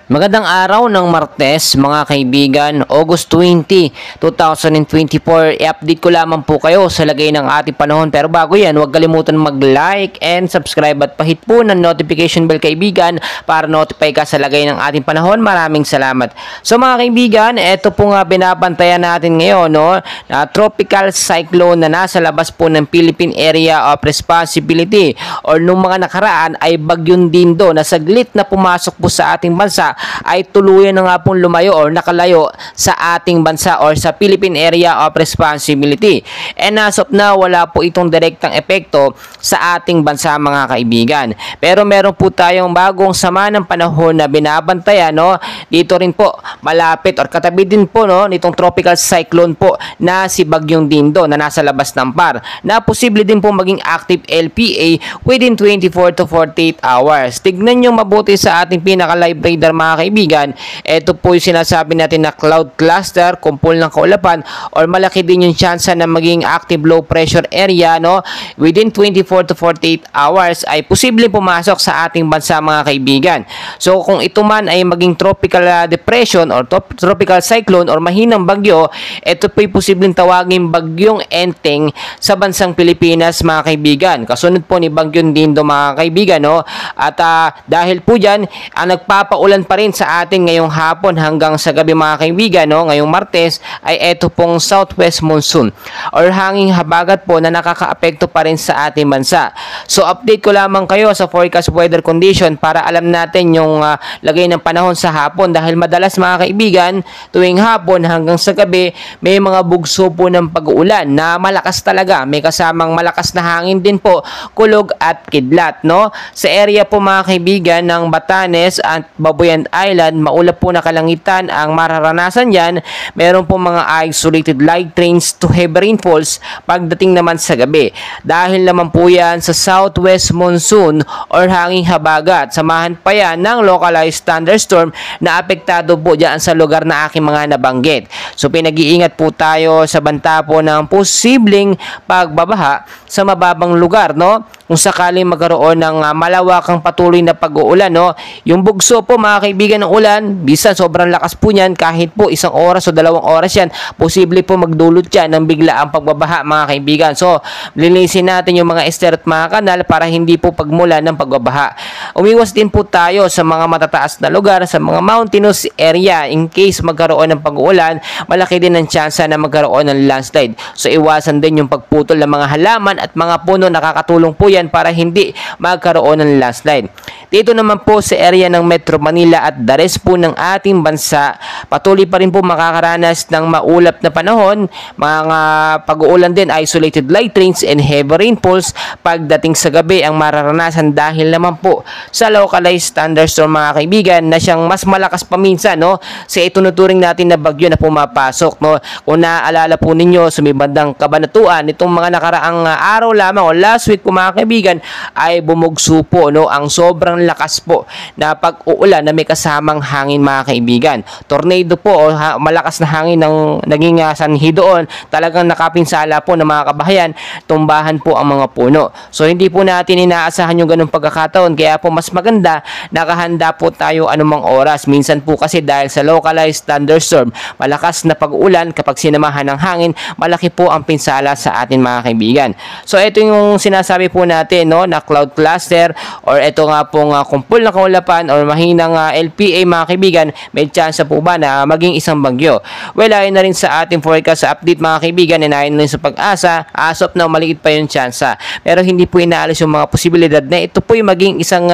Magandang araw ng Martes mga kaibigan, August 20, 2024. I-update ko lamang po kayo sa lagay ng ating panahon. Pero bago yan, huwag kalimutan mag-like and subscribe at pahit po ng notification bell kaibigan para notify ka sa lagay ng ating panahon. Maraming salamat. So mga kaibigan, ito po nga binabantayan natin ngayon, no? Na tropical cyclone na nasa labas po ng Philippine Area of Responsibility or nung mga nakaraan ay Bagyong Dindo na saglit na pumasok po sa ating bansa ay tuluyan na nga pong lumayo or nakalayo sa ating bansa or sa Philippine Area of Responsibility. And as of now, wala po itong direktang epekto sa ating bansa mga kaibigan. Pero meron po tayong bagong sama ng panahon na binabantayan, no? Dito rin po malapit or katabi din po, no, nitong tropical cyclone po na si Bagyong Dindo na nasa labas ng PAR na posible din po maging active LPA within 24 to 48 hours. Tignan nyo mabuti sa ating pinaka-live radar mga kaibigan. Ito po yung sinasabi natin na cloud cluster, kumpul ng kaulapan or malaki din yung chance na maging active low pressure area, no? Within 24 to 48 hours ay posibleng pumasok sa ating bansa mga kaibigan. So kung ito man ay maging tropical depression or tropical cyclone or mahinang bagyo, ito po ay posibleng tawagin Bagyong Enteng sa bansang Pilipinas mga kaibigan. Kasunod po ni Bagyong Dindo mga kaibigan, no? At dahil po dyan, ang nagpapaulan pa rin sa atin ngayong hapon hanggang sa gabi mga kaibigan, no, ngayong Martes ay eto pong southwest monsoon or hanging habagat po na nakakaapekto pa rin sa ating bansa. So update ko lamang kayo sa forecast weather condition para alam natin yung lagay ng panahon sa hapon dahil madalas mga kaibigan tuwing hapon hanggang sa gabi may mga bugso po ng pag-uulan na malakas talaga, may kasamang malakas na hangin din po, kulog at kidlat, no? Sa area po mga kaibigan ng Batanes at Babuyan Island, maulap po na kalangitan ang mararanasan dyan. Meron po mga isolated light rains to heavy rainfalls pagdating naman sa gabi. Dahil naman po yan sa southwest monsoon or hanging habagat. Samahan pa yan ng localized thunderstorm na apektado po dyan sa lugar na aking mga nabanggit. So pinag-iingat po tayo sa banta po ng posibleng pagbabaha sa mababang lugar, no? Kung sakaling magkaroon ng malawakang patuloy na pag-uulan, no? Yung bugso po mga kaibigan ng ulan, bisan sobrang lakas po niyan, kahit po 1 oras o 2 oras yan, posible po magdulot yan ng biglaang pagbabaha mga kaibigan. So, linisin natin yung mga ester at mga kanal para hindi po pagmula ng pagbabaha. Umiwas din po tayo sa mga matataas na lugar, sa mga mountainous area in case magkaroon ng pag-uulan, malaki din ang tsansa na magkaroon ng landslide. So, iwasan din yung pagputol ng mga halaman at mga puno, nakakatulong po yan para hindi magkaroon ng landslide. Dito naman po sa area ng Metro Manila at the rest po ng ating bansa, patuloy pa rin po makakaranas ng maulap na panahon, mga pag-uulan din, isolated light rains and heavy rainfalls pagdating sa gabi ang mararanasan dahil naman po sa localized thunderstorm mga kaibigan na siyang mas malakas pa minsan, no, sa itunuturing natin na bagyo na pumapasok, no. Kung naaalala po ninyo sa may bandang Kabanatuan itong mga nakaraang araw lamang o last week po mga kaibigan ay bumugso po, no, ang sobrang lakas po na pag-uulan na may kasamang hangin mga kaibigan. Tornado po o malakas na hangin ng naging sanhi doon, talagang nakapinsala po ng mga kabahayan, tumbahan po ang mga puno. So hindi po natin inaasahan yung ganung pagkakataon, kaya po mas maganda nakahanda po tayo anumang oras. Minsan po kasi dahil sa localized thunderstorm, malakas na pag-uulan kapag sinamahan ng hangin, malaki po ang pinsala sa atin mga kaibigan. So ito yung sinasabi po natin, no, na cloud cluster or ito nga pong kumpul na kaulapan or mahinang LPA mga kaibigan, may chance po ba na maging isang bagyo? Well, ayon na rin sa ating forecast update mga kaibigan, and ayon na rin sa pag-asa, as of now maliit pa yung chance. Pero hindi po inaalis yung mga posibilidad na ito po yung maging isang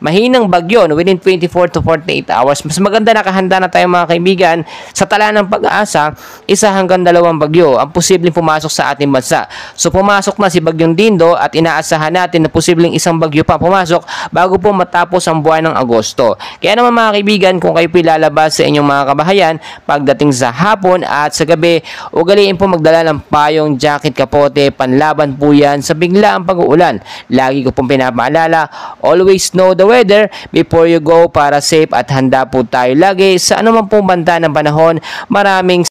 mahinang bagyo, no, within 24 to 48 hours. Mas maganda nakahanda na tayo mga kaibigan sa tala ng pag-asa, 1 hanggang 2 bagyo ang posibleng pumasok sa ating bansa. So pumasok na si Bagyong Dindo at inaasahan natin na posibleng isang bagyo pa pumasok bago po matapos ang buwan ng Agosto. Kaya naman mga kaibigan, kung kayo pilalabas sa inyong mga kabahayan pagdating sa hapon at sa gabi, ugaliin po magdala ng payong, jacket, kapote, panlaban po yan sa biglaang pag-uulan. Lagi ko pong pinapaalala, always know the weather before you go para safe at handa po tayo lagi sa anumang pong banta ng panahon. Maraming